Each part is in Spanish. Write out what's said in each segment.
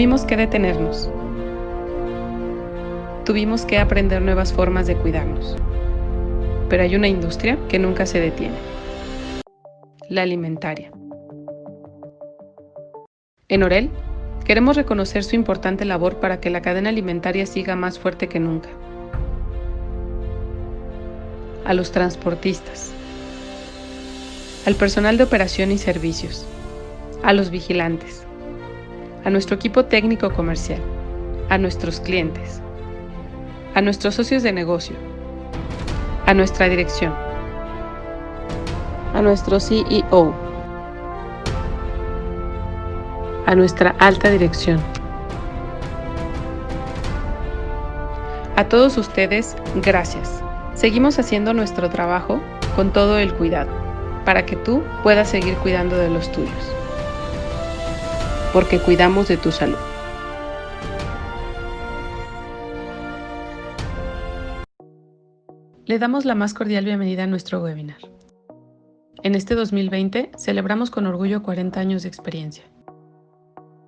Tuvimos que detenernos. Tuvimos que aprender nuevas formas de cuidarnos. Pero hay una industria que nunca se detiene: la alimentaria. En Orel, queremos reconocer su importante labor para que la cadena alimentaria siga más fuerte que nunca. A los transportistas, al personal de operación y servicios, a los vigilantes, a nuestro equipo técnico comercial, a nuestros clientes, a nuestros socios de negocio, a nuestra dirección, a nuestro CEO, a nuestra alta dirección. A todos ustedes, gracias. Seguimos haciendo nuestro trabajo con todo el cuidado, para que tú puedas seguir cuidando de los tuyos. Porque cuidamos de tu salud. Le damos la más cordial bienvenida a nuestro webinar. En este 2020 celebramos con orgullo 40 años de experiencia.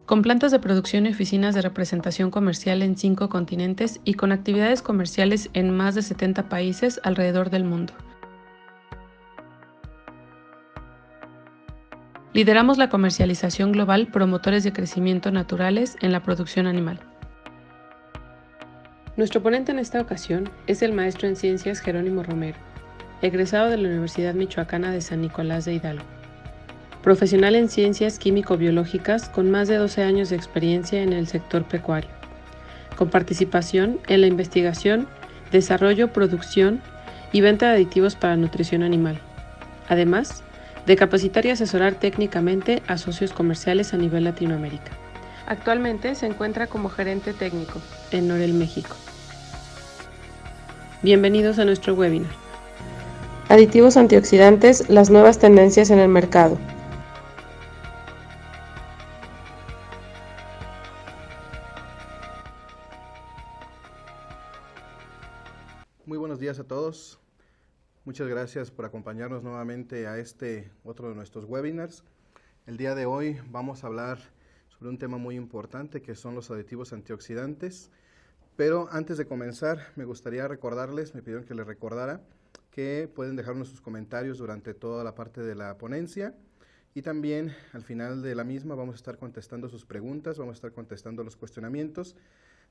Con plantas de producción y oficinas de representación comercial en 5 continentes y con actividades comerciales en más de 70 países alrededor del mundo. Lideramos la comercialización global promotores de crecimiento naturales en la producción animal. Nuestro ponente en esta ocasión es el maestro en ciencias Jerónimo Romero, egresado de la Universidad Michoacana de San Nicolás de Hidalgo. Profesional en ciencias químico-biológicas con más de 12 años de experiencia en el sector pecuario, con participación en la investigación, desarrollo, producción y venta de aditivos para nutrición animal, además de capacitar y asesorar técnicamente a socios comerciales a nivel Latinoamérica. Actualmente se encuentra como gerente técnico en Orel, México. Bienvenidos a nuestro webinar. Aditivos antioxidantes, las nuevas tendencias en el mercado. Muy buenos días a todos. Muchas gracias por acompañarnos nuevamente a otro de nuestros webinars. El día de hoy vamos a hablar sobre un tema muy importante que son los aditivos antioxidantes. Pero antes de comenzar, me gustaría recordarles, me pidieron que les recordara, que pueden dejarnos sus comentarios durante toda la parte de la ponencia. Y también al final de la misma vamos a estar contestando sus preguntas, vamos a estar contestando los cuestionamientos.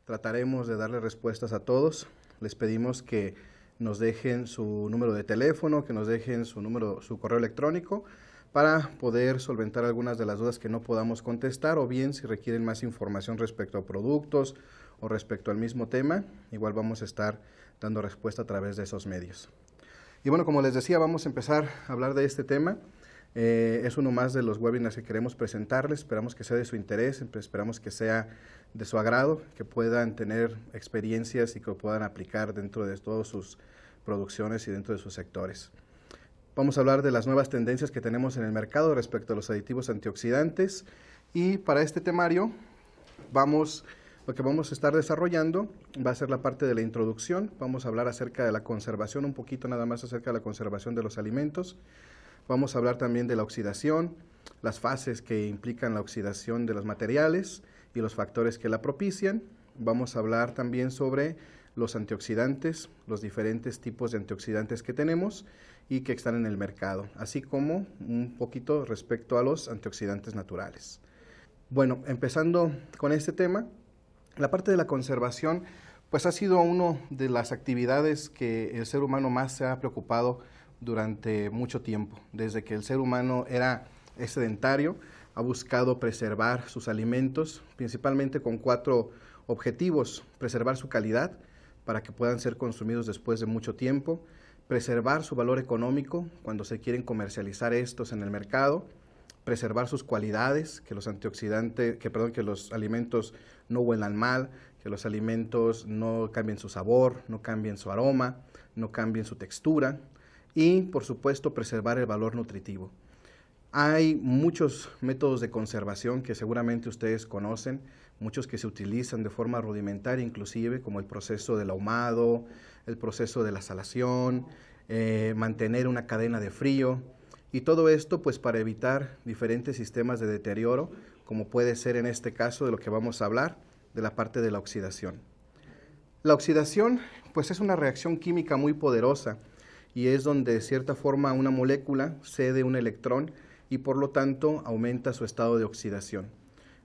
Trataremos de darle respuestas a todos. Les pedimos que nos dejen su número de teléfono, que nos dejen su correo electrónico para poder solventar algunas de las dudas que no podamos contestar, o bien si requieren más información respecto a productos o respecto al mismo tema, igual vamos a estar dando respuesta a través de esos medios. Y bueno, como les decía, vamos a empezar a hablar de este tema. Es uno más de los webinars que queremos presentarles. Esperamos que sea de su interés, esperamos que sea de su agrado, que puedan tener experiencias y que lo puedan aplicar dentro de todas sus producciones y dentro de sus sectores. Vamos a hablar de las nuevas tendencias que tenemos en el mercado respecto a los aditivos antioxidantes, y para este temario lo que vamos a estar desarrollando va a ser la parte de la introducción. Vamos a hablar acerca de la conservación, un poquito nada más acerca de la conservación de los alimentos. Vamos a hablar también de la oxidación, las fases que implican la oxidación de los materiales y los factores que la propician. Vamos a hablar también sobre los antioxidantes, los diferentes tipos de antioxidantes que tenemos y que están en el mercado, así como un poquito respecto a los antioxidantes naturales. Bueno, empezando con este tema, la parte de la conservación pues ha sido una de las actividades que el ser humano más se ha preocupado durante mucho tiempo. Desde que el ser humano es sedentario, ha buscado preservar sus alimentos, principalmente con 4 objetivos: preservar su calidad para que puedan ser consumidos después de mucho tiempo, preservar su valor económico cuando se quieren comercializar estos en el mercado, preservar sus cualidades, que los alimentos no huelan mal, que los alimentos no cambien su sabor, no cambien su aroma, no cambien su textura, y por supuesto preservar el valor nutritivo. Hay muchos métodos de conservación que seguramente ustedes conocen, muchos que se utilizan de forma rudimentaria inclusive, como el proceso del ahumado, el proceso de la salación, mantener una cadena de frío, y todo esto pues para evitar diferentes sistemas de deterioro como puede ser en este caso de lo que vamos a hablar, de la parte de la oxidación. La oxidación, pues es una reacción química muy poderosa y es donde de cierta forma una molécula cede un electrón y por lo tanto aumenta su estado de oxidación.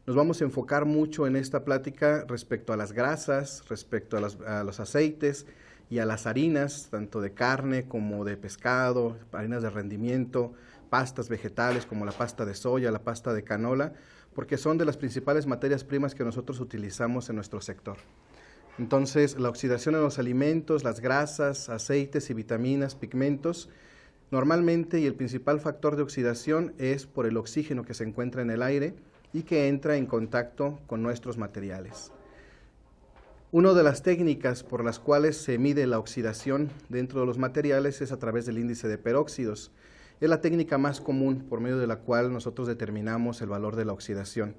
Nos vamos a enfocar mucho en esta plática respecto a las grasas, respecto a los aceites y a las harinas, tanto de carne como de pescado, harinas de rendimiento, pastas vegetales como la pasta de soya, la pasta de canola, porque son de las principales materias primas que nosotros utilizamos en nuestro sector. Entonces, la oxidación en los alimentos, las grasas, aceites y vitaminas, pigmentos, normalmente y el principal factor de oxidación es por el oxígeno que se encuentra en el aire y que entra en contacto con nuestros materiales. Una de las técnicas por las cuales se mide la oxidación dentro de los materiales es a través del índice de peróxidos. Es la técnica más común por medio de la cual nosotros determinamos el valor de la oxidación.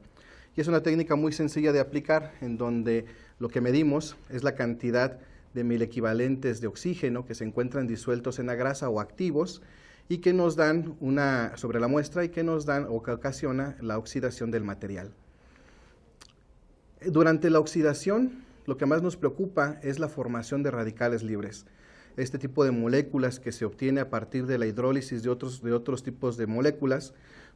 Y es una técnica muy sencilla de aplicar, en donde lo que medimos es la cantidad de milequivalentes de oxígeno que se encuentran disueltos en la grasa o activos y que nos dan sobre la muestra y que nos dan o que ocasiona la oxidación del material. Durante la oxidación, lo que más nos preocupa es la formación de radicales libres. Este tipo de moléculas que se obtiene a partir de la hidrólisis de otros tipos de moléculas,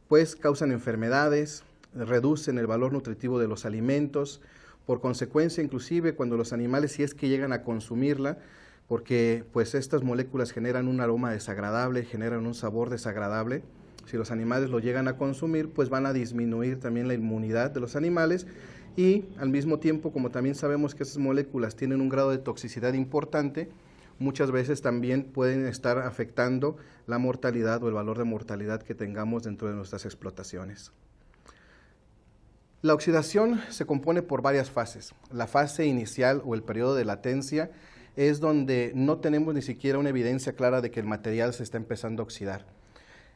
pues causan enfermedades, reducen el valor nutritivo de los alimentos, por consecuencia inclusive cuando los animales, si es que llegan a consumirla, porque pues estas moléculas generan un aroma desagradable, generan un sabor desagradable, si los animales lo llegan a consumir, pues van a disminuir también la inmunidad de los animales y al mismo tiempo, como también sabemos que esas moléculas tienen un grado de toxicidad importante, muchas veces también pueden estar afectando la mortalidad o el valor de mortalidad que tengamos dentro de nuestras explotaciones. La oxidación se compone por varias fases. La fase inicial o el periodo de latencia es donde no tenemos ni siquiera una evidencia clara de que el material se está empezando a oxidar.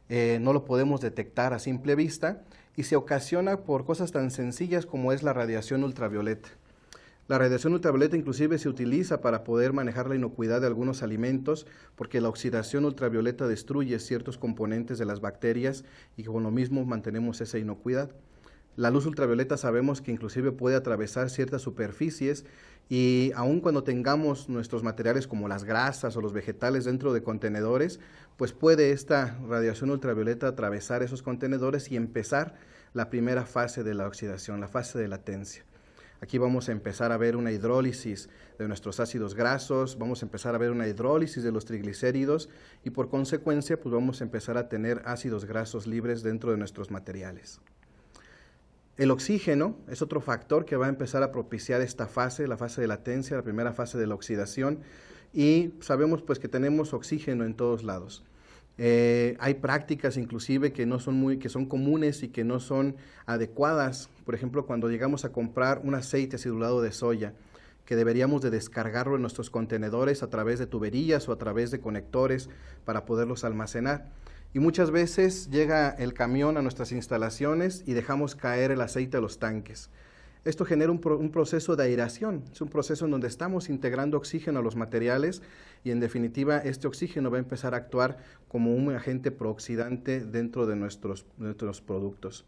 No lo podemos detectar a simple vista y se ocasiona por cosas tan sencillas como es la radiación ultravioleta. La radiación ultravioleta inclusive se utiliza para poder manejar la inocuidad de algunos alimentos porque la oxidación ultravioleta destruye ciertos componentes de las bacterias y con lo mismo mantenemos esa inocuidad. La luz ultravioleta sabemos que inclusive puede atravesar ciertas superficies y aun cuando tengamos nuestros materiales como las grasas o los vegetales dentro de contenedores, pues puede esta radiación ultravioleta atravesar esos contenedores y empezar la primera fase de la oxidación, la fase de latencia. Aquí vamos a empezar a ver una hidrólisis de nuestros ácidos grasos, vamos a empezar a ver una hidrólisis de los triglicéridos y por consecuencia pues vamos a empezar a tener ácidos grasos libres dentro de nuestros materiales. El oxígeno es otro factor que va a empezar a propiciar esta fase, la fase de latencia, la primera fase de la oxidación y sabemos pues que tenemos oxígeno en todos lados. Hay prácticas inclusive que son comunes y que no son adecuadas. Por ejemplo, cuando llegamos a comprar un aceite acidulado de soya, que deberíamos de descargarlo en nuestros contenedores a través de tuberías o a través de conectores para poderlos almacenar. Y muchas veces llega el camión a nuestras instalaciones y dejamos caer el aceite a los tanques. Esto genera un proceso de aireación, es un proceso en donde estamos integrando oxígeno a los materiales y en definitiva este oxígeno va a empezar a actuar como un agente prooxidante dentro de nuestros productos.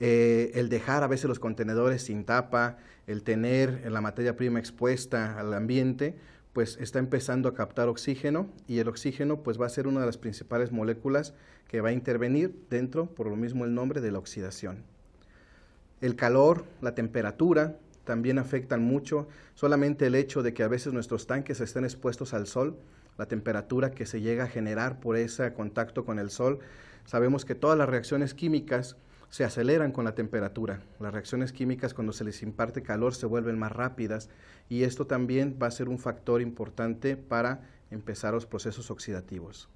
El dejar a veces los contenedores sin tapa, el tener la materia prima expuesta al ambiente, pues está empezando a captar oxígeno y el oxígeno pues va a ser una de las principales moléculas que va a intervenir dentro, por lo mismo el nombre, de la oxidación. El calor, la temperatura también afectan mucho. Solamente el hecho de que a veces nuestros tanques estén expuestos al sol, la temperatura que se llega a generar por ese contacto con el sol, sabemos que todas las reacciones químicas se aceleran con la temperatura. Las reacciones químicas cuando se les imparte calor se vuelven más rápidas y esto también va a ser un factor importante para empezar los procesos oxidativos.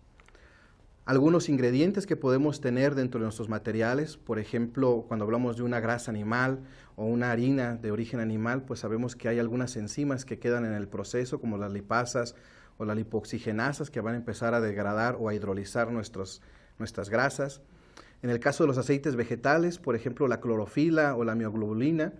Algunos ingredientes que podemos tener dentro de nuestros materiales, por ejemplo, cuando hablamos de una grasa animal o una harina de origen animal, pues sabemos que hay algunas enzimas que quedan en el proceso, como las lipasas o las lipoxigenasas, que van a empezar a degradar o a hidrolizar nuestras grasas. En el caso de los aceites vegetales, por ejemplo, la clorofila o la mioglobulina,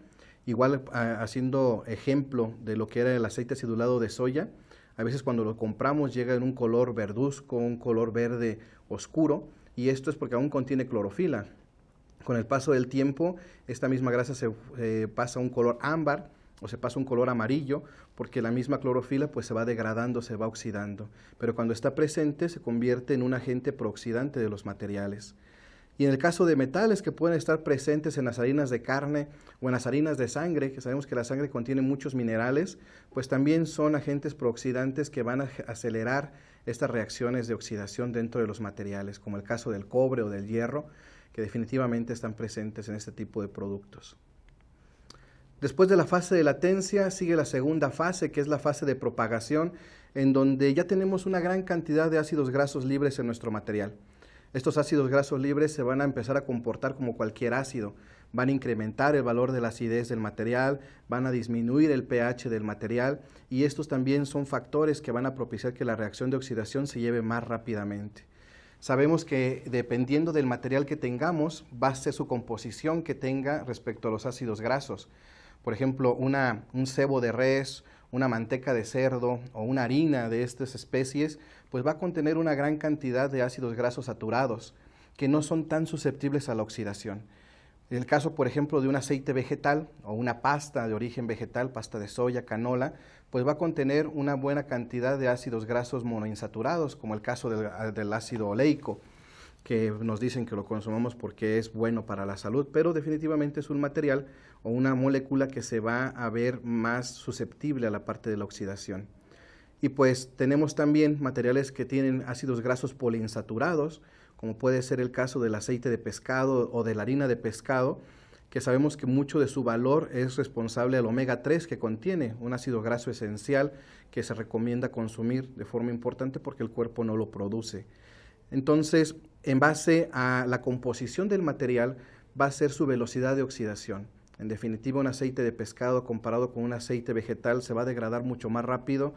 igual haciendo ejemplo de lo que era el aceite acidulado de soya, a veces cuando lo compramos llega en un color verduzco, un color verde oscuro, y esto es porque aún contiene clorofila. Con el paso del tiempo, esta misma grasa se pasa a un color ámbar o se pasa a un color amarillo, porque la misma clorofila pues se va degradando, se va oxidando. Pero cuando está presente se convierte en un agente prooxidante de los materiales. Y en el caso de metales que pueden estar presentes en las harinas de carne o en las harinas de sangre, que sabemos que la sangre contiene muchos minerales, pues también son agentes prooxidantes que van a acelerar estas reacciones de oxidación dentro de los materiales, como el caso del cobre o del hierro, que definitivamente están presentes en este tipo de productos. Después de la fase de latencia sigue la segunda fase, que es la fase de propagación, en donde ya tenemos una gran cantidad de ácidos grasos libres en nuestro material. Estos ácidos grasos libres se van a empezar a comportar como cualquier ácido, van a incrementar el valor de la acidez del material, van a disminuir el pH del material, y estos también son factores que van a propiciar que la reacción de oxidación se lleve más rápidamente. Sabemos que dependiendo del material que tengamos, va a ser su composición que tenga respecto a los ácidos grasos. Por ejemplo, un cebo de res, una manteca de cerdo o una harina de estas especies, pues va a contener una gran cantidad de ácidos grasos saturados que no son tan susceptibles a la oxidación. En el caso, por ejemplo, de un aceite vegetal o una pasta de origen vegetal, pasta de soya, canola, pues va a contener una buena cantidad de ácidos grasos monoinsaturados, como el caso del ácido oleico, que nos dicen que lo consumamos porque es bueno para la salud, pero definitivamente es un material o una molécula que se va a ver más susceptible a la parte de la oxidación. Y pues tenemos también materiales que tienen ácidos grasos poliinsaturados, como puede ser el caso del aceite de pescado o de la harina de pescado, que sabemos que mucho de su valor es responsable del omega 3 que contiene, un ácido graso esencial que se recomienda consumir de forma importante porque el cuerpo no lo produce. Entonces, en base a la composición del material, va a ser su velocidad de oxidación. En definitiva, un aceite de pescado comparado con un aceite vegetal se va a degradar mucho más rápido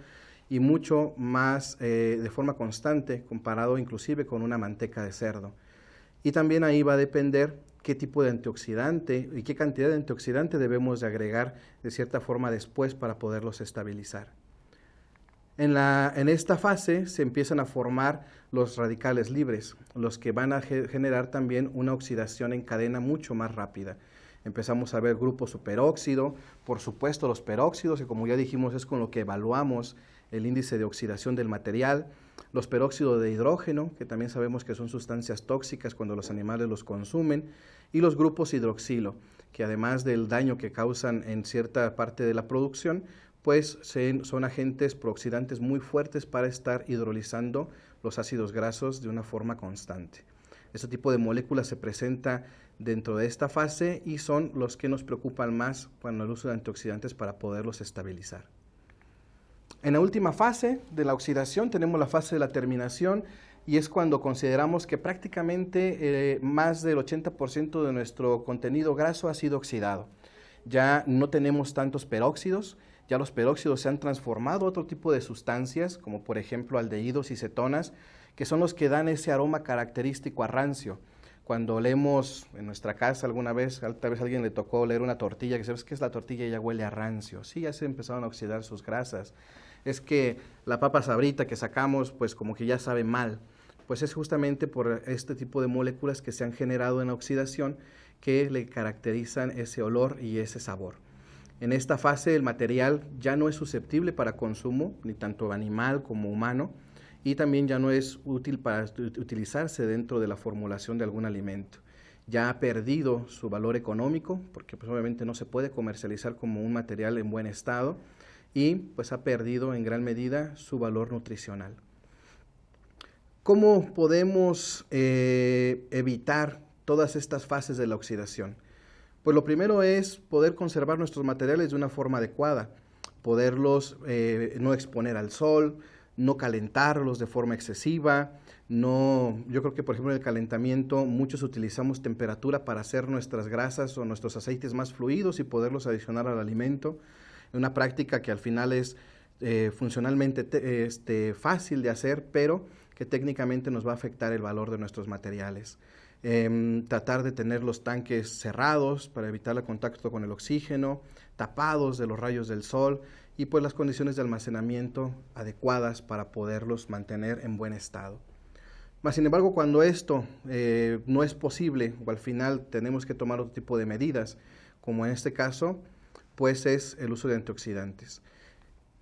y mucho más de forma constante, comparado inclusive con una manteca de cerdo. Y también ahí va a depender qué tipo de antioxidante y qué cantidad de antioxidante debemos de agregar de cierta forma después para poderlos estabilizar. En esta fase se empiezan a formar los radicales libres, los que van a generar también una oxidación en cadena mucho más rápida. Empezamos a ver grupos superóxido, por supuesto los peróxidos, que como ya dijimos es con lo que evaluamos el índice de oxidación del material, los peróxidos de hidrógeno, que también sabemos que son sustancias tóxicas cuando los animales los consumen, y los grupos hidroxilo, que además del daño que causan en cierta parte de la producción, pues son agentes prooxidantes muy fuertes para estar hidrolizando los ácidos grasos de una forma constante. Este tipo de moléculas se presenta dentro de esta fase y son los que nos preocupan más cuando el uso de antioxidantes para poderlos estabilizar. En la última fase de la oxidación tenemos la fase de la terminación, y es cuando consideramos que prácticamente más del 80% de nuestro contenido graso ha sido oxidado. Ya no tenemos tantos peróxidos, ya los peróxidos se han transformado a otro tipo de sustancias, como por ejemplo aldehídos y cetonas, que son los que dan ese aroma característico a rancio. Cuando olemos en nuestra casa alguna vez, tal vez a alguien le tocó oler una tortilla, que sabes que es la tortilla y ya huele a rancio. Sí, ya se empezaron a oxidar sus grasas. Es que la papa sabrita que sacamos, pues como que ya sabe mal. Pues es justamente por este tipo de moléculas que se han generado en la oxidación que le caracterizan ese olor y ese sabor. En esta fase el material ya no es susceptible para consumo, ni tanto animal como humano, y también ya no es útil para utilizarse dentro de la formulación de algún alimento. Ya ha perdido su valor económico, porque pues obviamente no se puede comercializar como un material en buen estado, y pues ha perdido en gran medida su valor nutricional. ¿Cómo podemos evitar todas estas fases de la oxidación? Pues lo primero es poder conservar nuestros materiales de una forma adecuada, poderlos no exponer al sol, no calentarlos de forma excesiva. Yo creo que por ejemplo en el calentamiento muchos utilizamos temperatura para hacer nuestras grasas o nuestros aceites más fluidos y poderlos adicionar al alimento. Una práctica que al final es funcionalmente fácil de hacer, pero que técnicamente nos va a afectar el valor de nuestros materiales. Tratar de tener los tanques cerrados para evitar el contacto con el oxígeno, tapados de los rayos del sol y pues las condiciones de almacenamiento adecuadas para poderlos mantener en buen estado. Mas, sin embargo, cuando esto no es posible, o al final tenemos que tomar otro tipo de medidas, como en este caso, pues es el uso de antioxidantes.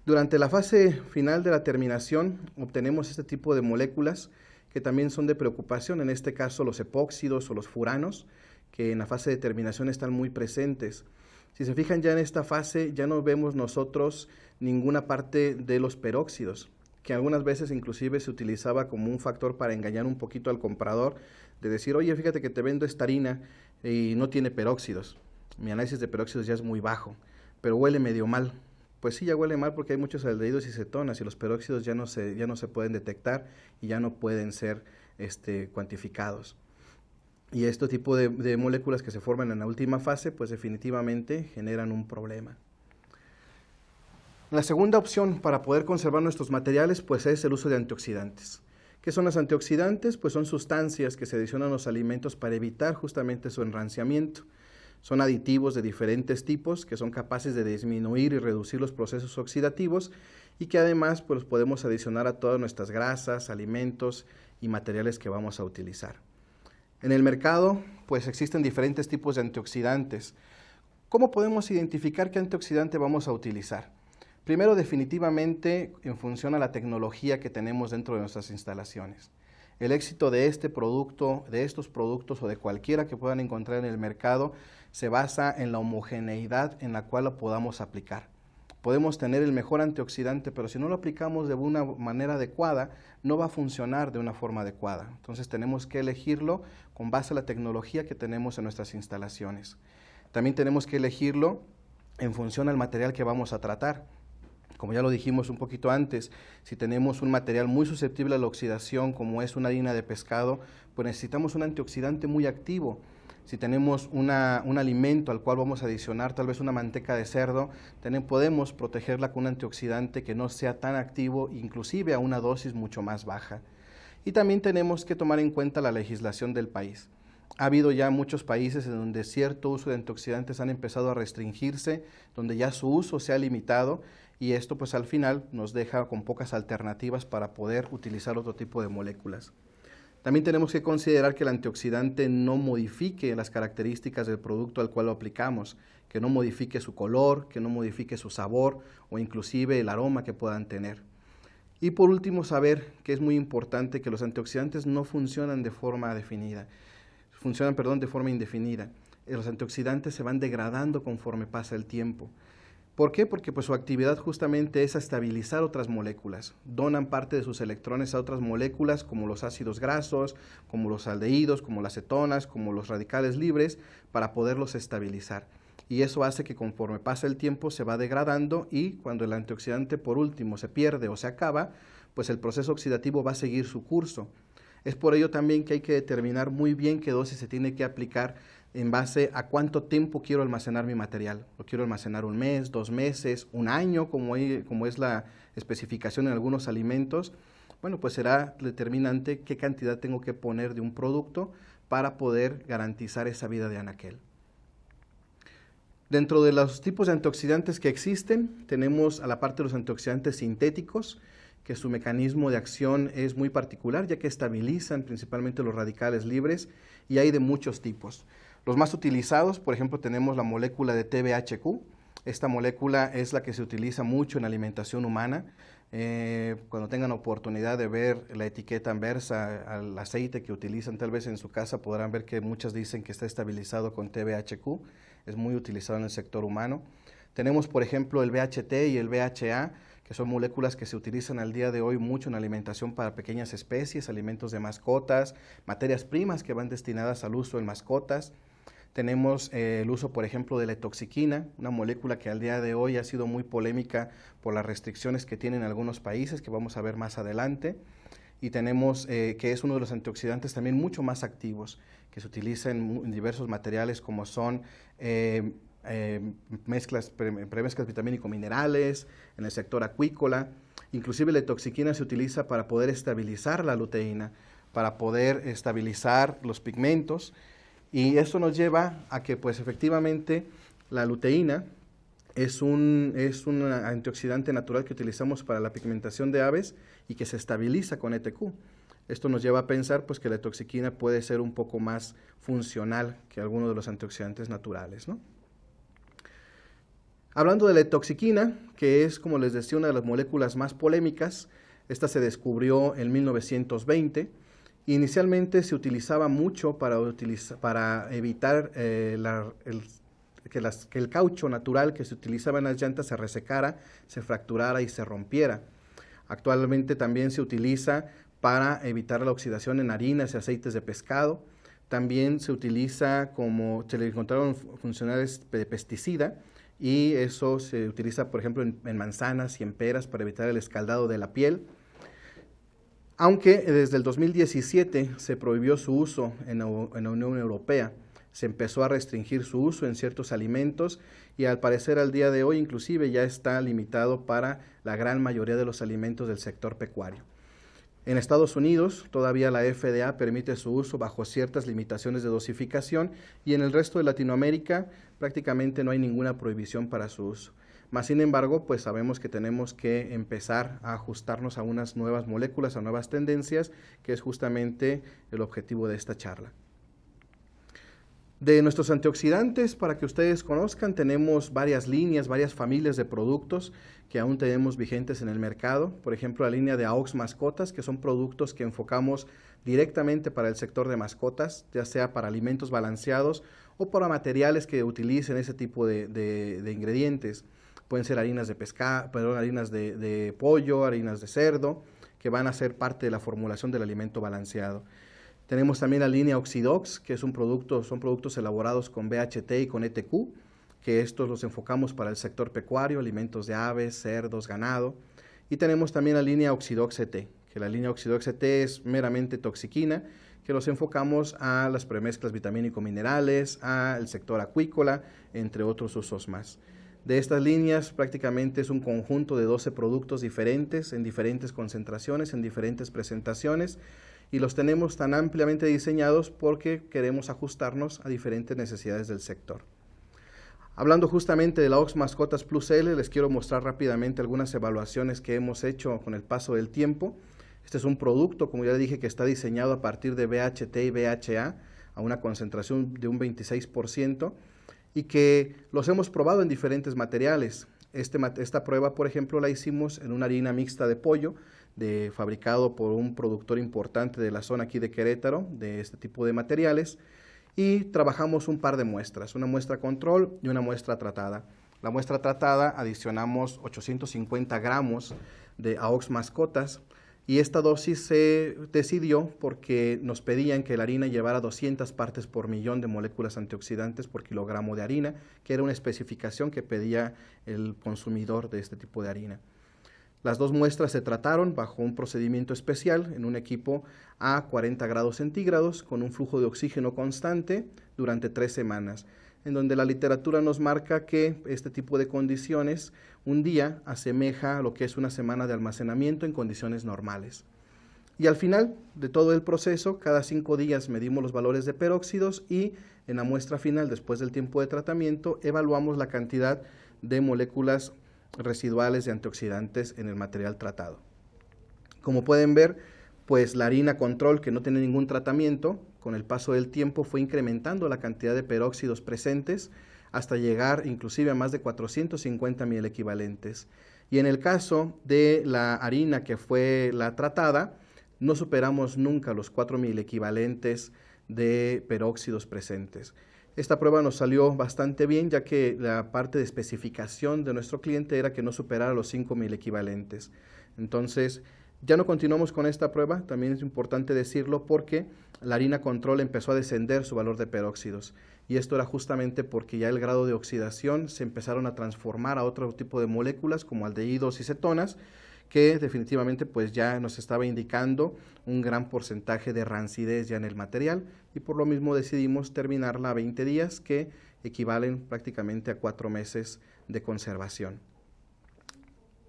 Durante la fase final de la terminación, obtenemos este tipo de moléculas que también son de preocupación, en este caso los epóxidos o los furanos, que en la fase de terminación están muy presentes. Si se fijan, ya en esta fase ya no vemos nosotros ninguna parte de los peróxidos, que algunas veces inclusive se utilizaba como un factor para engañar un poquito al comprador, de decir, oye, fíjate que te vendo esta harina y no tiene peróxidos. Mi análisis de peróxidos ya es muy bajo, pero huele medio mal. Pues sí, ya huele mal porque hay muchos aldehídos y cetonas y los peróxidos ya no se pueden detectar y ya no pueden ser cuantificados. Y este tipo de moléculas que se forman en la última fase, pues definitivamente generan un problema. La segunda opción para poder conservar nuestros materiales, pues es el uso de antioxidantes. ¿Qué son los antioxidantes? Pues son sustancias que se adicionan a los alimentos para evitar justamente su enranciamiento. Son aditivos de diferentes tipos que son capaces de disminuir y reducir los procesos oxidativos y que además pues los podemos adicionar a todas nuestras grasas, alimentos y materiales que vamos a utilizar. En el mercado pues existen diferentes tipos de antioxidantes. ¿Cómo podemos identificar qué antioxidante vamos a utilizar? Primero, definitivamente, en función a la tecnología que tenemos dentro de nuestras instalaciones. El éxito de este producto, de estos productos o de cualquiera que puedan encontrar en el mercado, se basa en la homogeneidad en la cual lo podamos aplicar. Podemos tener el mejor antioxidante, pero si no lo aplicamos de una manera adecuada, no va a funcionar de una forma adecuada. Entonces tenemos que elegirlo con base a la tecnología que tenemos en nuestras instalaciones. También tenemos que elegirlo en función al material que vamos a tratar. Como ya lo dijimos un poquito antes, si tenemos un material muy susceptible a la oxidación, como es una harina de pescado, pues necesitamos un antioxidante muy activo. Si tenemos un alimento al cual vamos a adicionar tal vez una manteca de cerdo, podemos protegerla con un antioxidante que no sea tan activo, inclusive a una dosis mucho más baja. Y también tenemos que tomar en cuenta la legislación del país. Ha habido ya muchos países en donde cierto uso de antioxidantes han empezado a restringirse, donde ya su uso se ha limitado, y esto pues al final nos deja con pocas alternativas para poder utilizar otro tipo de moléculas. También tenemos que considerar que el antioxidante no modifique las características del producto al cual lo aplicamos, que no modifique su color, que no modifique su sabor o inclusive el aroma que puedan tener. Y por último, saber que es muy importante que los antioxidantes no funcionan de forma definida, de forma indefinida. Los antioxidantes se van degradando conforme pasa el tiempo. ¿Por qué? Porque pues, su actividad justamente es estabilizar otras moléculas. Donan parte de sus electrones a otras moléculas como los ácidos grasos, como los aldehídos, como las cetonas, como los radicales libres, para poderlos estabilizar. Y eso hace que conforme pasa el tiempo se va degradando y cuando el antioxidante por último se pierde o se acaba, pues el proceso oxidativo va a seguir su curso. Es por ello también que hay que determinar muy bien qué dosis se tiene que aplicar en base a cuánto tiempo quiero almacenar mi material. ¿Lo quiero almacenar 1 mes, 2 meses, 1 año, como es la especificación en algunos alimentos? Bueno, pues será determinante qué cantidad tengo que poner de un producto para poder garantizar esa vida de anaquel. Dentro de los tipos de antioxidantes que existen, tenemos a la parte de los antioxidantes sintéticos, que su mecanismo de acción es muy particular, ya que estabilizan principalmente los radicales libres, y hay de muchos tipos. Los más utilizados, por ejemplo, tenemos la molécula de TBHQ. Esta molécula es la que se utiliza mucho en alimentación humana. Cuando tengan oportunidad de ver la etiqueta inversa al aceite que utilizan tal vez en su casa, podrán ver que muchas dicen que está estabilizado con TBHQ. Es muy utilizado en el sector humano. Tenemos, por ejemplo, el BHT y el BHA, que son moléculas que se utilizan al día de hoy mucho en alimentación para pequeñas especies, alimentos de mascotas, materias primas que van destinadas al uso en mascotas. Tenemos el uso, por ejemplo, de la etoxiquina, una molécula que al día de hoy ha sido muy polémica por las restricciones que tienen algunos países, que vamos a ver más adelante. Y tenemos que es uno de los antioxidantes también mucho más activos, que se utiliza en diversos materiales como son premezclas vitamínico-minerales, en el sector acuícola. Inclusive la etoxiquina se utiliza para poder estabilizar la luteína, para poder estabilizar los pigmentos. Y eso nos lleva a que pues efectivamente la luteína es un antioxidante natural que utilizamos para la pigmentación de aves y que se estabiliza con ETQ. Esto nos lleva a pensar pues, que la etoxiquina puede ser un poco más funcional que algunos de los antioxidantes naturales, ¿no? Hablando de la etoxiquina, que es, como les decía, una de las moléculas más polémicas, esta se descubrió en 1920. Inicialmente se utilizaba mucho para evitar que el caucho natural que se utilizaba en las llantas se resecara, se fracturara y se rompiera. Actualmente también se utiliza para evitar la oxidación en harinas y aceites de pescado. También se utiliza se le encontraron funcionales de pesticida, y eso se utiliza, por ejemplo, en manzanas y en peras para evitar el escaldado de la piel. Aunque desde el 2017 se prohibió su uso en la Unión Europea, se empezó a restringir su uso en ciertos alimentos y al parecer al día de hoy inclusive ya está limitado para la gran mayoría de los alimentos del sector pecuario. En Estados Unidos todavía la FDA permite su uso bajo ciertas limitaciones de dosificación y en el resto de Latinoamérica prácticamente no hay ninguna prohibición para su uso. Más sin embargo, pues sabemos que tenemos que empezar a ajustarnos a unas nuevas moléculas, a nuevas tendencias, que es justamente el objetivo de esta charla. De nuestros antioxidantes, para que ustedes conozcan, tenemos varias líneas, varias familias de productos que aún tenemos vigentes en el mercado. Por ejemplo, la línea de AOX Mascotas, que son productos que enfocamos directamente para el sector de mascotas, ya sea para alimentos balanceados o para materiales que utilicen ese tipo de ingredientes. Pueden ser harinas de harinas de pollo, harinas de cerdo, que van a ser parte de la formulación del alimento balanceado. Tenemos también la línea Oxidox, que son productos elaborados con BHT y con ETQ, que estos los enfocamos para el sector pecuario, alimentos de aves, cerdos, ganado. Y tenemos también la línea Oxidox ET, que la línea Oxidox ET es meramente toxiquina, que los enfocamos a las premezclas vitamínico-minerales, al sector acuícola, entre otros usos más. De estas líneas prácticamente es un conjunto de 12 productos diferentes, en diferentes concentraciones, en diferentes presentaciones, y los tenemos tan ampliamente diseñados porque queremos ajustarnos a diferentes necesidades del sector. Hablando justamente de la AOX Mascotas Plus L, les quiero mostrar rápidamente algunas evaluaciones que hemos hecho con el paso del tiempo. Este es un producto, como ya dije, que está diseñado a partir de BHT y BHA a una concentración de un 26%, y que los hemos probado en diferentes materiales. Esta prueba, por ejemplo, la hicimos en una harina mixta de pollo, fabricado por un productor importante de la zona aquí de Querétaro, de este tipo de materiales, y trabajamos un par de muestras, una muestra control y una muestra tratada. La muestra tratada adicionamos 850 gramos de AOX Mascotas, y esta dosis se decidió porque nos pedían que la harina llevara 200 partes por millón de moléculas antioxidantes por kilogramo de harina, que era una especificación que pedía el consumidor de este tipo de harina. Las dos muestras se trataron bajo un procedimiento especial en un equipo a 40 grados centígrados con un flujo de oxígeno constante durante 3 semanas, en donde la literatura nos marca que este tipo de condiciones un día asemeja a lo que es una semana de almacenamiento en condiciones normales. Y al final de todo el proceso, cada 5 días medimos los valores de peróxidos y en la muestra final, después del tiempo de tratamiento, evaluamos la cantidad de moléculas residuales de antioxidantes en el material tratado. Como pueden ver, pues la harina control, que no tiene ningún tratamiento, con el paso del tiempo fue incrementando la cantidad de peróxidos presentes hasta llegar inclusive a más de 450 mil equivalentes. Y en el caso de la harina que fue la tratada, no superamos nunca los 4.000 equivalentes de peróxidos presentes. Esta prueba nos salió bastante bien, ya que la parte de especificación de nuestro cliente era que no superara los 5.000 equivalentes. Entonces, ya no continuamos con esta prueba, también es importante decirlo porque la harina control empezó a descender su valor de peróxidos, y esto era justamente porque ya el grado de oxidación se empezaron a transformar a otro tipo de moléculas como aldehídos y cetonas, que definitivamente pues ya nos estaba indicando un gran porcentaje de rancidez ya en el material, y por lo mismo decidimos terminarla a 20 días, que equivalen prácticamente a 4 meses de conservación.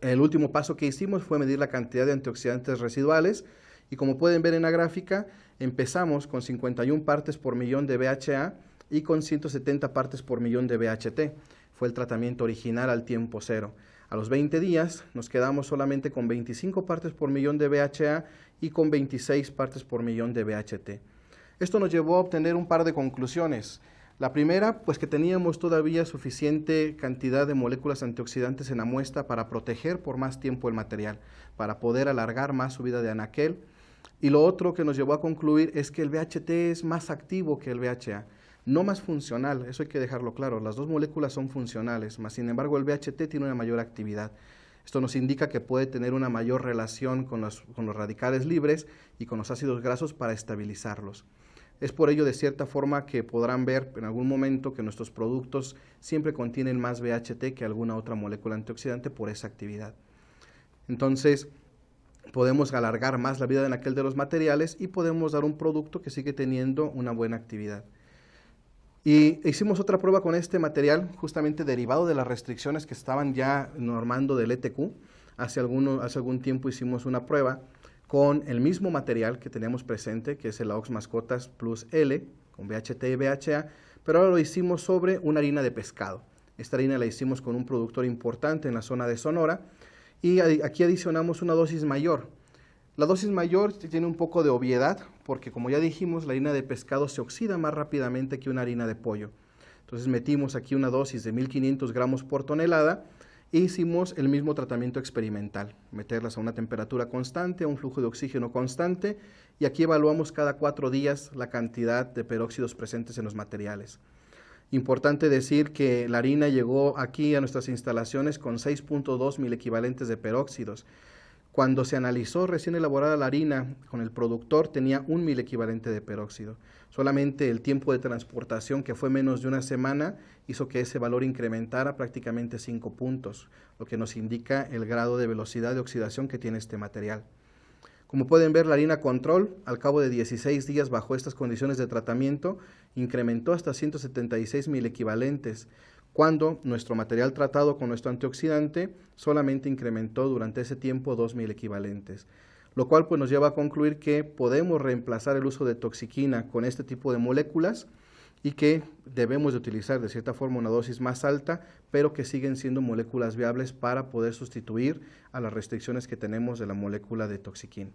El último paso que hicimos fue medir la cantidad de antioxidantes residuales, y como pueden ver en la gráfica, empezamos con 51 partes por millón de BHA y con 170 partes por millón de BHT. Fue el tratamiento original al tiempo cero. A los 20 días nos quedamos solamente con 25 partes por millón de BHA y con 26 partes por millón de BHT. Esto nos llevó a obtener un par de conclusiones. La primera, pues que teníamos todavía suficiente cantidad de moléculas antioxidantes en la muestra para proteger por más tiempo el material, para poder alargar más su vida de anaquel. Y lo otro que nos llevó a concluir es que el BHT es más activo que el BHA, no más funcional, eso hay que dejarlo claro, las dos moléculas son funcionales, mas sin embargo el BHT tiene una mayor actividad. Esto nos indica que puede tener una mayor relación con los radicales libres y con los ácidos grasos para estabilizarlos. Es por ello, de cierta forma, que podrán ver en algún momento que nuestros productos siempre contienen más BHT que alguna otra molécula antioxidante por esa actividad. Entonces, podemos alargar más la vida de anaquel de los materiales y podemos dar un producto que sigue teniendo una buena actividad. Y hicimos otra prueba con este material, justamente derivado de las restricciones que estaban ya normando del ETQ. Hace algún tiempo hicimos una prueba con el mismo material que teníamos presente, que es el AUX Mascotas Plus L, con BHT y BHA, pero ahora lo hicimos sobre una harina de pescado. Esta harina la hicimos con un productor importante en la zona de Sonora, y aquí adicionamos una dosis mayor. La dosis mayor tiene un poco de obviedad, porque como ya dijimos, la harina de pescado se oxida más rápidamente que una harina de pollo. Entonces metimos aquí una dosis de 1500 gramos por tonelada, e hicimos el mismo tratamiento experimental, meterlas a una temperatura constante, a un flujo de oxígeno constante, y aquí evaluamos cada 4 días la cantidad de peróxidos presentes en los materiales. Importante decir que la harina llegó aquí a nuestras instalaciones con 6.2 mil equivalentes de peróxidos. Cuando se analizó recién elaborada la harina con el productor, tenía 1.000 equivalente de peróxido. Solamente el tiempo de transportación, que fue menos de una semana, hizo que ese valor incrementara prácticamente 5 puntos, lo que nos indica el grado de velocidad de oxidación que tiene este material. Como pueden ver, la harina control, al cabo de 16 días bajo estas condiciones de tratamiento, incrementó hasta 176.000 equivalentes, cuando nuestro material tratado con nuestro antioxidante solamente incrementó durante ese tiempo 2.000 equivalentes, lo cual pues nos lleva a concluir que podemos reemplazar el uso de toxiquina con este tipo de moléculas y que debemos de utilizar de cierta forma una dosis más alta, pero que siguen siendo moléculas viables para poder sustituir a las restricciones que tenemos de la molécula de toxiquina.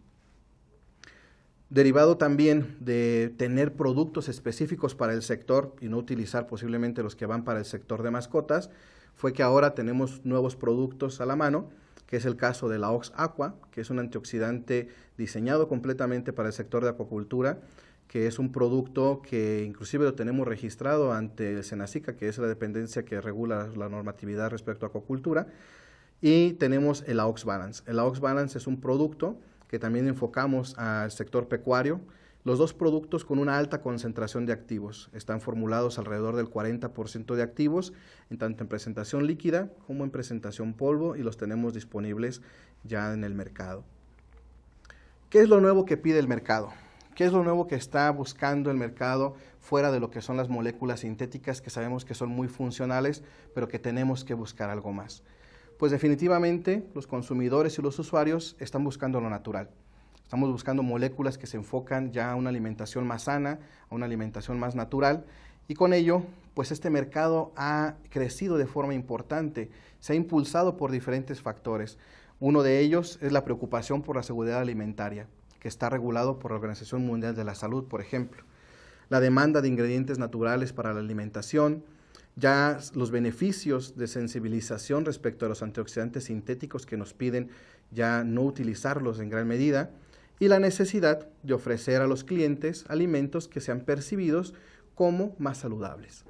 Derivado también de tener productos específicos para el sector y no utilizar posiblemente los que van para el sector de mascotas, fue que ahora tenemos nuevos productos a la mano, que es el caso de la AUX Aqua, que es un antioxidante diseñado completamente para el sector de acuacultura, que es un producto que inclusive lo tenemos registrado ante el Senacica, que es la dependencia que regula la normatividad respecto a acuacultura, y tenemos el AUX Balance. El AUX Balance es un producto que también enfocamos al sector pecuario. Los dos productos con una alta concentración de activos. Están formulados alrededor del 40% de activos, tanto en presentación líquida como en presentación polvo, y los tenemos disponibles ya en el mercado. ¿Qué es lo nuevo que pide el mercado? ¿Qué es lo nuevo que está buscando el mercado fuera de lo que son las moléculas sintéticas, que sabemos que son muy funcionales, pero que tenemos que buscar algo más? Pues definitivamente los consumidores y los usuarios están buscando lo natural. Estamos buscando moléculas que se enfocan ya a una alimentación más sana, a una alimentación más natural, y con ello, pues este mercado ha crecido de forma importante, se ha impulsado por diferentes factores. Uno de ellos es la preocupación por la seguridad alimentaria, que está regulado por la Organización Mundial de la Salud, por ejemplo. La demanda de ingredientes naturales para la alimentación, ya los beneficios de sensibilización respecto a los antioxidantes sintéticos que nos piden ya no utilizarlos en gran medida, y la necesidad de ofrecer a los clientes alimentos que sean percibidos como más saludables.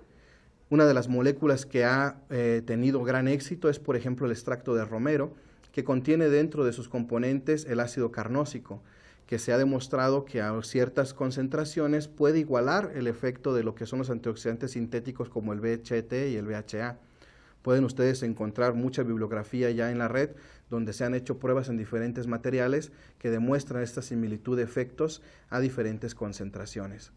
Una de las moléculas que ha tenido gran éxito es, por ejemplo, el extracto de romero, que contiene dentro de sus componentes el ácido carnósico, que se ha demostrado que a ciertas concentraciones puede igualar el efecto de lo que son los antioxidantes sintéticos como el BHT y el BHA. Pueden ustedes encontrar mucha bibliografía ya en la red donde se han hecho pruebas en diferentes materiales que demuestran esta similitud de efectos a diferentes concentraciones.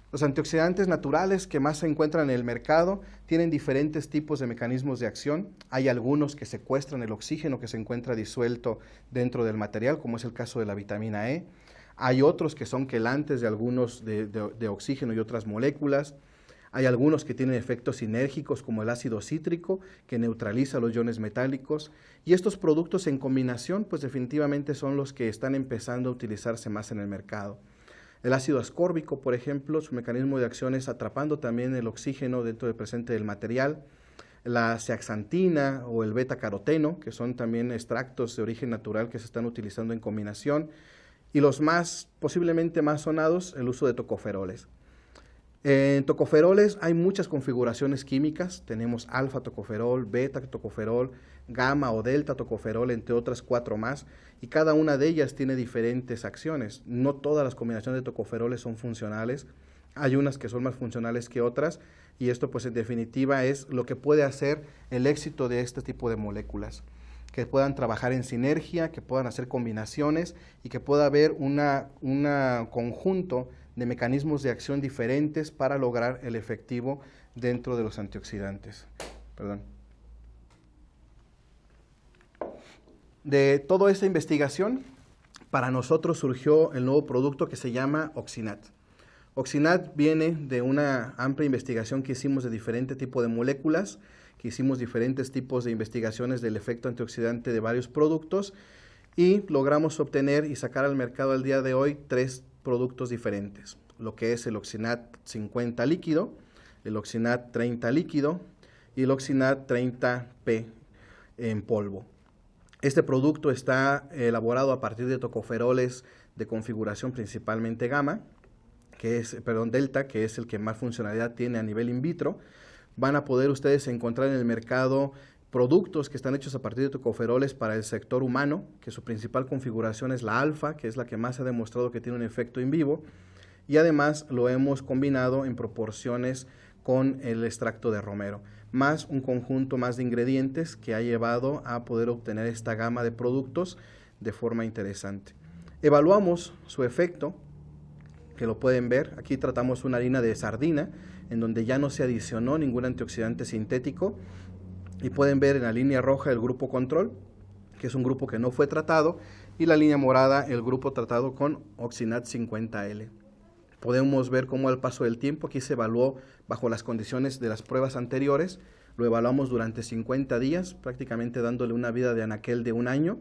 Los antioxidantes naturales que más se encuentran en el mercado tienen diferentes tipos de mecanismos de acción. Hay algunos que secuestran el oxígeno que se encuentra disuelto dentro del material, como es el caso de la vitamina E. Hay otros que son quelantes de algunos de oxígeno y otras moléculas. Hay algunos que tienen efectos sinérgicos como el ácido cítrico, que neutraliza los iones metálicos, y estos productos en combinación pues definitivamente son los que están empezando a utilizarse más en el mercado. El ácido ascórbico, por ejemplo, su mecanismo de acción es atrapando también el oxígeno dentro del presente del material. La zeaxantina o el beta-caroteno, que son también extractos de origen natural que se están utilizando en combinación. Y los posiblemente más sonados, el uso de tocoferoles. En tocoferoles hay muchas configuraciones químicas, tenemos alfa-tocoferol, beta-tocoferol, gamma o delta-tocoferol, entre otras 4 más, y cada una de ellas tiene diferentes acciones. No todas las combinaciones de tocoferoles son funcionales, hay unas que son más funcionales que otras, y esto pues en definitiva es lo que puede hacer el éxito de este tipo de moléculas, que puedan trabajar en sinergia, que puedan hacer combinaciones y que pueda haber un conjunto de mecanismos de acción diferentes para lograr el efectivo dentro de los antioxidantes. De toda esta investigación, para nosotros surgió el nuevo producto que se llama Oxinat. Oxinat viene de una amplia investigación que hicimos de diferente tipo de moléculas, que hicimos diferentes tipos de investigaciones del efecto antioxidante de varios productos y logramos obtener y sacar al mercado al día de hoy 3 productos diferentes, lo que es el Oxinat 50 líquido, el Oxinat 30 líquido y el Oxinat 30P en polvo. Este producto está elaborado a partir de tocoferoles de configuración principalmente gamma, delta, que es el que más funcionalidad tiene a nivel in vitro. Van a poder ustedes encontrar en el mercado productos que están hechos a partir de tocoferoles para el sector humano, que su principal configuración es la alfa, que es la que más ha demostrado que tiene un efecto in vivo, y además lo hemos combinado en proporciones con el extracto de romero, más un conjunto más de ingredientes que ha llevado a poder obtener esta gama de productos de forma interesante. Evaluamos su efecto, que lo pueden ver, aquí tratamos una harina de sardina, en donde ya no se adicionó ningún antioxidante sintético, y pueden ver en la línea roja el grupo control, que es un grupo que no fue tratado, y la línea morada el grupo tratado con Oxinat 50L. Podemos ver cómo al paso del tiempo, aquí se evaluó bajo las condiciones de las pruebas anteriores, lo evaluamos durante 50 días, prácticamente dándole una vida de anaquel de 1 año,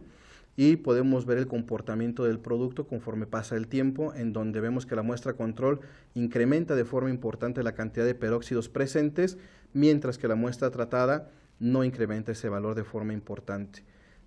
y podemos ver el comportamiento del producto conforme pasa el tiempo, en donde vemos que la muestra control incrementa de forma importante la cantidad de peróxidos presentes, mientras que la muestra tratada no incrementa ese valor de forma importante.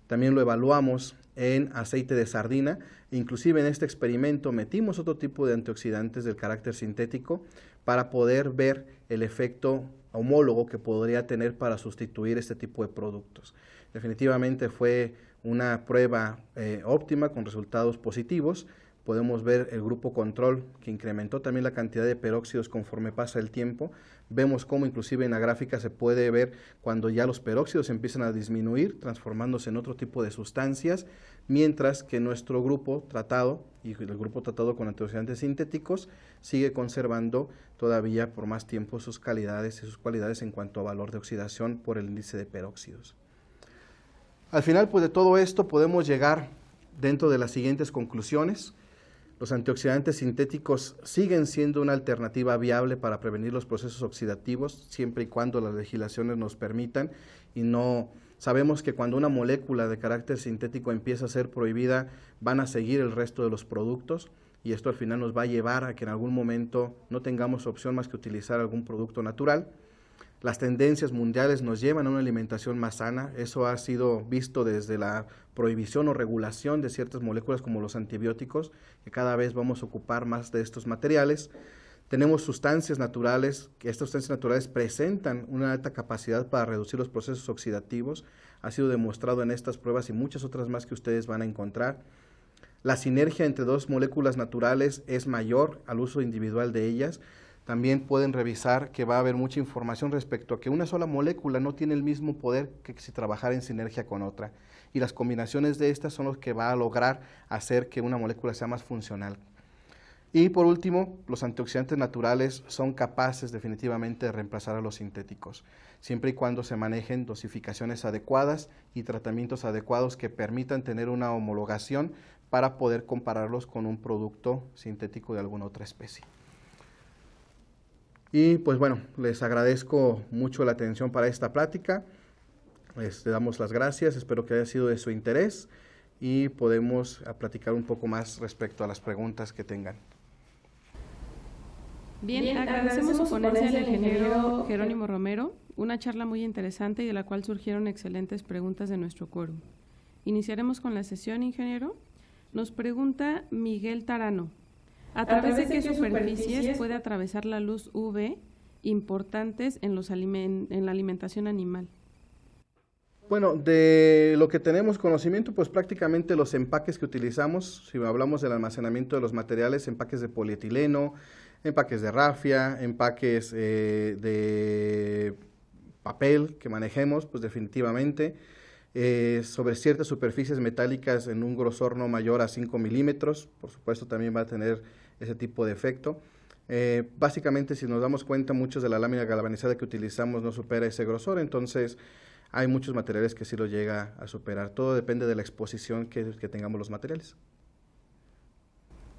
También lo evaluamos en aceite de sardina, inclusive en este experimento metimos otro tipo de antioxidantes del carácter sintético para poder ver el efecto homólogo que podría tener para sustituir este tipo de productos. Definitivamente fue una prueba óptima con resultados positivos. Podemos ver el grupo control que incrementó también la cantidad de peróxidos conforme pasa el tiempo. Vemos cómo inclusive en la gráfica se puede ver cuando ya los peróxidos empiezan a disminuir, transformándose en otro tipo de sustancias, mientras que nuestro grupo tratado y el grupo tratado con antioxidantes sintéticos sigue conservando todavía por más tiempo sus cualidades en cuanto a valor de oxidación por el índice de peróxidos. Al final, pues de todo esto podemos llegar dentro de las siguientes conclusiones. Los antioxidantes sintéticos siguen siendo una alternativa viable para prevenir los procesos oxidativos, siempre y cuando las legislaciones nos permitan, y no sabemos que cuando una molécula de carácter sintético empieza a ser prohibida, van a seguir el resto de los productos, y esto al final nos va a llevar a que en algún momento no tengamos opción más que utilizar algún producto natural. Las tendencias mundiales nos llevan a una alimentación más sana. Eso ha sido visto desde la prohibición o regulación de ciertas moléculas como los antibióticos, que cada vez vamos a ocupar más de estos materiales. Tenemos sustancias naturales, que estas sustancias naturales presentan una alta capacidad para reducir los procesos oxidativos. Ha sido demostrado en estas pruebas y muchas otras más que ustedes van a encontrar. La sinergia entre 2 moléculas naturales es mayor al uso individual de ellas. También pueden revisar que va a haber mucha información respecto a que una sola molécula no tiene el mismo poder que si trabajara en sinergia con otra. Y las combinaciones de estas son los que va a lograr hacer que una molécula sea más funcional. Y por último, los antioxidantes naturales son capaces definitivamente de reemplazar a los sintéticos, siempre y cuando se manejen dosificaciones adecuadas y tratamientos adecuados que permitan tener una homologación para poder compararlos con un producto sintético de alguna otra especie. Y pues bueno, les agradezco mucho la atención para esta plática. Les damos las gracias, espero que haya sido de su interés y podemos platicar un poco más respecto a las preguntas que tengan. Bien, agradecemos su ponencia al ingeniero Jerónimo Romero, una charla muy interesante y de la cual surgieron excelentes preguntas de nuestro quórum. Iniciaremos con la sesión, ingeniero. Nos pregunta Miguel Tarano, ¿a través de qué superficies puede atravesar la luz UV importantes en la alimentación animal? Bueno, de lo que tenemos conocimiento, pues prácticamente los empaques que utilizamos, si hablamos del almacenamiento de los materiales, empaques de polietileno, empaques de rafia, empaques de papel que manejemos, pues definitivamente, sobre ciertas superficies metálicas en un grosor no mayor a 5 milímetros, por supuesto también va a tener ese tipo de efecto. Básicamente, si nos damos cuenta, muchos de la lámina galvanizada que utilizamos no supera ese grosor, entonces hay muchos materiales que sí lo llega a superar. Todo depende de la exposición que tengamos los materiales.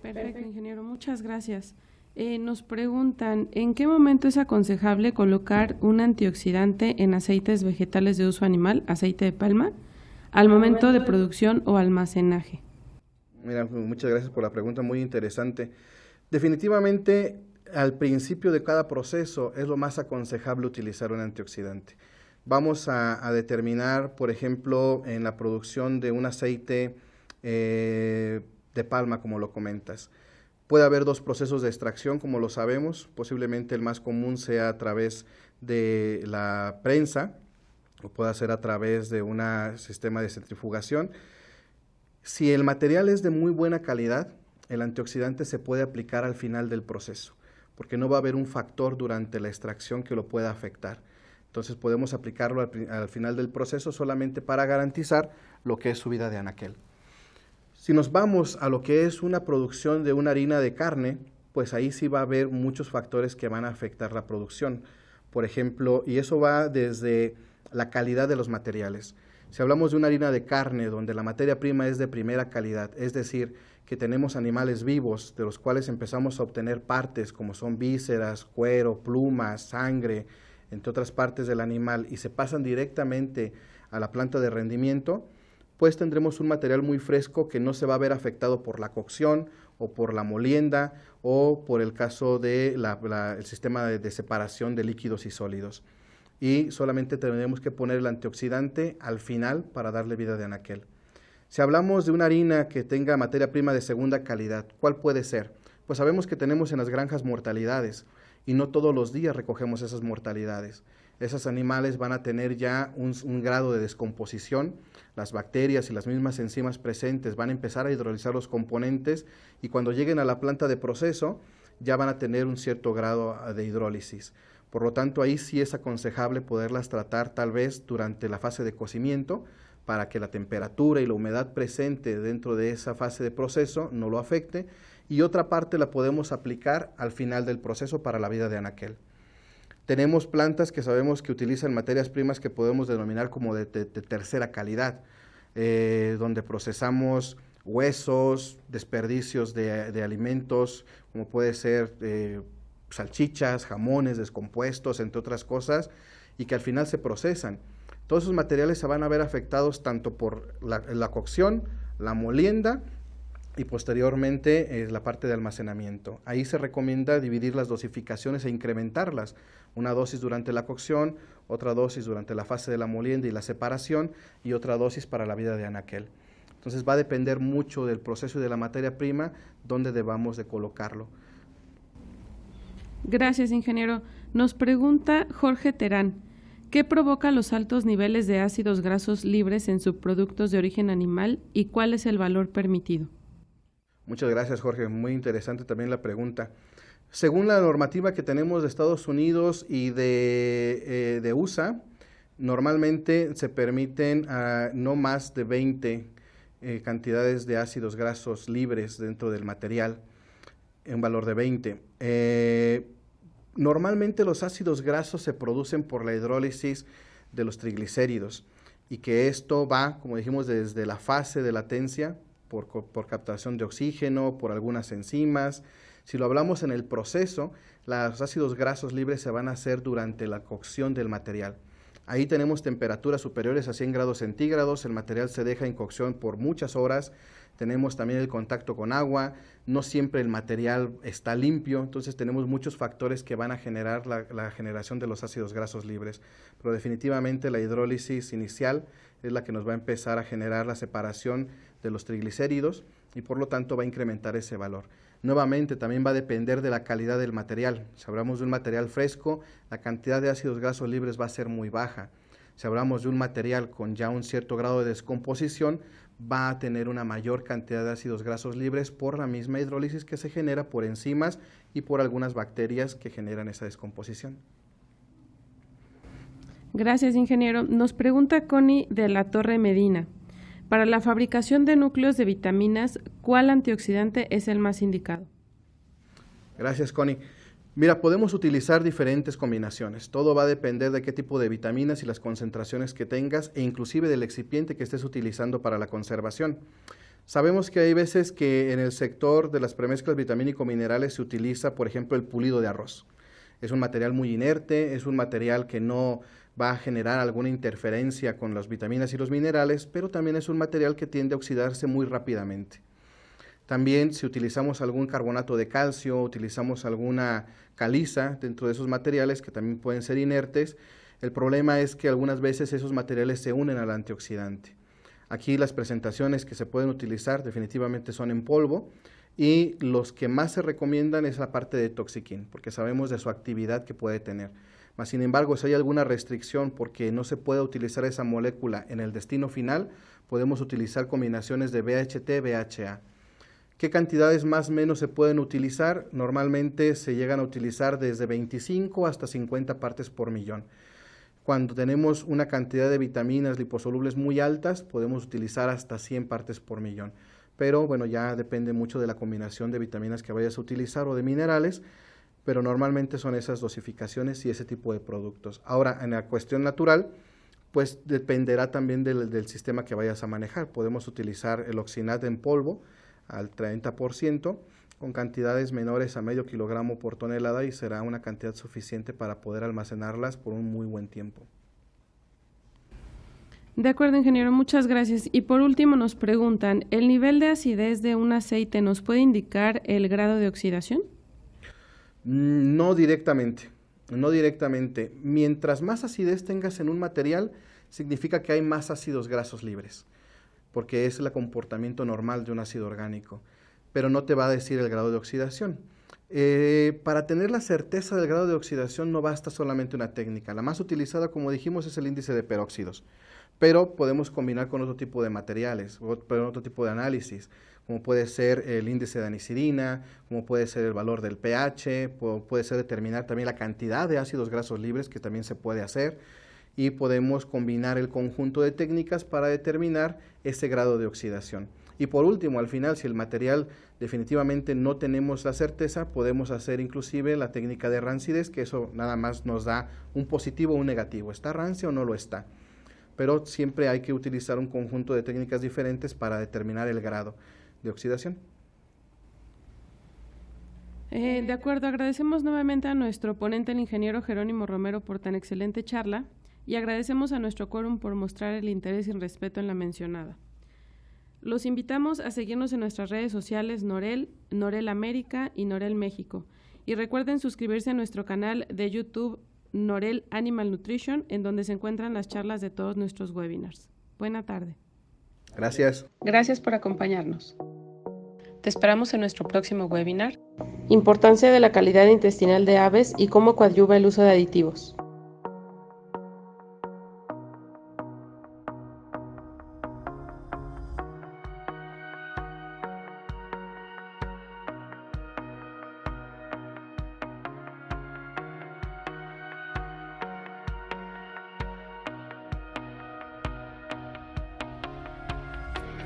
Perfecto, ingeniero. Muchas gracias. Nos preguntan, ¿en qué momento es aconsejable colocar un antioxidante en aceites vegetales de uso animal, aceite de palma, al momento de producción o almacenaje? Mira, muchas gracias por la pregunta, muy interesante. Definitivamente, al principio de cada proceso es lo más aconsejable utilizar un antioxidante. Vamos a determinar, por ejemplo, en la producción de un aceite de palma, como lo comentas. Puede haber dos procesos de extracción, como lo sabemos. Posiblemente el más común sea a través de la prensa, o puede ser a través de un sistema de centrifugación. Si el material es de muy buena calidad, el antioxidante se puede aplicar al final del proceso, porque no va a haber un factor durante la extracción que lo pueda afectar. Entonces podemos aplicarlo al final del proceso solamente para garantizar lo que es su vida de anaquel. Si nos vamos a lo que es una producción de una harina de carne, pues ahí sí va a haber muchos factores que van a afectar la producción. Por ejemplo, y eso va desde la calidad de los materiales. Si hablamos de una harina de carne donde la materia prima es de primera calidad, es decir, que tenemos animales vivos de los cuales empezamos a obtener partes como son vísceras, cuero, plumas, sangre, entre otras partes del animal, y se pasan directamente a la planta de rendimiento, pues tendremos un material muy fresco que no se va a ver afectado por la cocción o por la molienda o por el caso del sistema de separación de líquidos y sólidos. Y solamente tendremos que poner el antioxidante al final para darle vida de anaquel. Si hablamos de una harina que tenga materia prima de segunda calidad, ¿cuál puede ser? Pues sabemos que tenemos en las granjas mortalidades, y no todos los días recogemos esas mortalidades. Esos animales van a tener ya un grado de descomposición, las bacterias y las mismas enzimas presentes van a empezar a hidrolizar los componentes y cuando lleguen a la planta de proceso ya van a tener un cierto grado de hidrólisis. Por lo tanto, ahí sí es aconsejable poderlas tratar tal vez durante la fase de cocimiento para que la temperatura y la humedad presente dentro de esa fase de proceso no lo afecte, y otra parte la podemos aplicar al final del proceso para la vida de anaquel. Tenemos plantas que sabemos que utilizan materias primas que podemos denominar como de tercera calidad, donde procesamos huesos, desperdicios de alimentos, como puede ser salchichas, jamones descompuestos, entre otras cosas, y que al final se procesan. Todos esos materiales se van a ver afectados tanto por la cocción, la molienda, y posteriormente la parte de almacenamiento. Ahí se recomienda dividir las dosificaciones e incrementarlas. Una dosis durante la cocción, otra dosis durante la fase de la molienda y la separación, y otra dosis para la vida de anaquel. Entonces va a depender mucho del proceso y de la materia prima donde debamos de colocarlo. Gracias, ingeniero. Nos pregunta Jorge Terán, ¿qué provoca los altos niveles de ácidos grasos libres en subproductos de origen animal y cuál es el valor permitido? Muchas gracias, Jorge. Muy interesante también la pregunta. Según la normativa que tenemos de Estados Unidos y de USA, normalmente se permiten no más de 20 cantidades de ácidos grasos libres dentro del material, en valor de 20. Normalmente los ácidos grasos se producen por la hidrólisis de los triglicéridos y que esto va, como dijimos, desde la fase de latencia, por captación de oxígeno, por algunas enzimas, Si lo hablamos en el proceso, los ácidos grasos libres se van a hacer durante la cocción del material. Ahí tenemos temperaturas superiores a 100 grados centígrados, el material se deja en cocción por muchas horas, tenemos también el contacto con agua, no siempre el material está limpio, entonces tenemos muchos factores que van a generar la generación de los ácidos grasos libres, pero definitivamente la hidrólisis inicial es la que nos va a empezar a generar la separación de los triglicéridos y por lo tanto va a incrementar ese valor. Nuevamente también va a depender de la calidad del material. Si hablamos de un material fresco, la cantidad de ácidos grasos libres va a ser muy baja. Si hablamos de un material con ya un cierto grado de descomposición, va a tener una mayor cantidad de ácidos grasos libres por la misma hidrólisis que se genera por enzimas y por algunas bacterias que generan esa descomposición. Gracias, ingeniero. Nos pregunta Connie de la Torre Medina. Para la fabricación de núcleos de vitaminas, ¿cuál antioxidante es el más indicado? Gracias, Connie. Mira, podemos utilizar diferentes combinaciones. Todo va a depender de qué tipo de vitaminas y las concentraciones que tengas e inclusive del excipiente que estés utilizando para la conservación. Sabemos que hay veces que en el sector de las premezclas vitamínico-minerales se utiliza, por ejemplo, el pulido de arroz. Es un material muy inerte, es un material que no va a generar alguna interferencia con las vitaminas y los minerales, pero también es un material que tiende a oxidarse muy rápidamente. También si utilizamos algún carbonato de calcio, utilizamos alguna caliza dentro de esos materiales que también pueden ser inertes, el problema es que algunas veces esos materiales se unen al antioxidante. Aquí las presentaciones que se pueden utilizar definitivamente son en polvo y los que más se recomiendan es la parte de Toxiquin, porque sabemos de su actividad que puede tener. Mas, sin embargo, si hay alguna restricción porque no se puede utilizar esa molécula en el destino final, podemos utilizar combinaciones de BHT-BHA. ¿Qué cantidades más o menos se pueden utilizar? Normalmente se llegan a utilizar desde 25 hasta 50 partes por millón. Cuando tenemos una cantidad de vitaminas liposolubles muy altas, podemos utilizar hasta 100 partes por millón. Pero bueno, ya depende mucho de la combinación de vitaminas que vayas a utilizar o de minerales, pero normalmente son esas dosificaciones y ese tipo de productos. Ahora, en la cuestión natural, pues dependerá también del sistema que vayas a manejar. Podemos utilizar el oxinat en polvo al 30%, con cantidades menores a medio kilogramo por tonelada y será una cantidad suficiente para poder almacenarlas por un muy buen tiempo. De acuerdo, ingeniero, muchas gracias. Y por último nos preguntan, ¿el nivel de acidez de un aceite nos puede indicar el grado de oxidación? No directamente, no directamente. Mientras más acidez tengas en un material, significa que hay más ácidos grasos libres, porque es el comportamiento normal de un ácido orgánico, pero no te va a decir el grado de oxidación. Para tener la certeza del grado de oxidación no basta solamente una técnica. La más utilizada, como dijimos, es el índice de peróxidos, pero podemos combinar con otro tipo de materiales, otro tipo de análisis, como puede ser el índice de anicidina, como puede ser el valor del pH, puede ser determinar también la cantidad de ácidos grasos libres, que también se puede hacer, y podemos combinar el conjunto de técnicas para determinar ese grado de oxidación. Y por último, al final, si el material definitivamente no tenemos la certeza, podemos hacer inclusive la técnica de rancidez, que eso nada más nos da un positivo o un negativo. ¿Está rancio o no lo está? Pero siempre hay que utilizar un conjunto de técnicas diferentes para determinar el grado de oxidación. De acuerdo, agradecemos nuevamente a nuestro ponente, el ingeniero Jerónimo Romero, por tan excelente charla y agradecemos a nuestro quórum por mostrar el interés y respeto en la mencionada. Los invitamos a seguirnos en nuestras redes sociales Norel, Norel América y Norel México. Y recuerden suscribirse a nuestro canal de YouTube Norel Animal Nutrition, en donde se encuentran las charlas de todos nuestros webinars. Buena tarde. Gracias. Gracias por acompañarnos. Te esperamos en nuestro próximo webinar. Importancia de la calidad intestinal de aves y cómo coadyuva el uso de aditivos.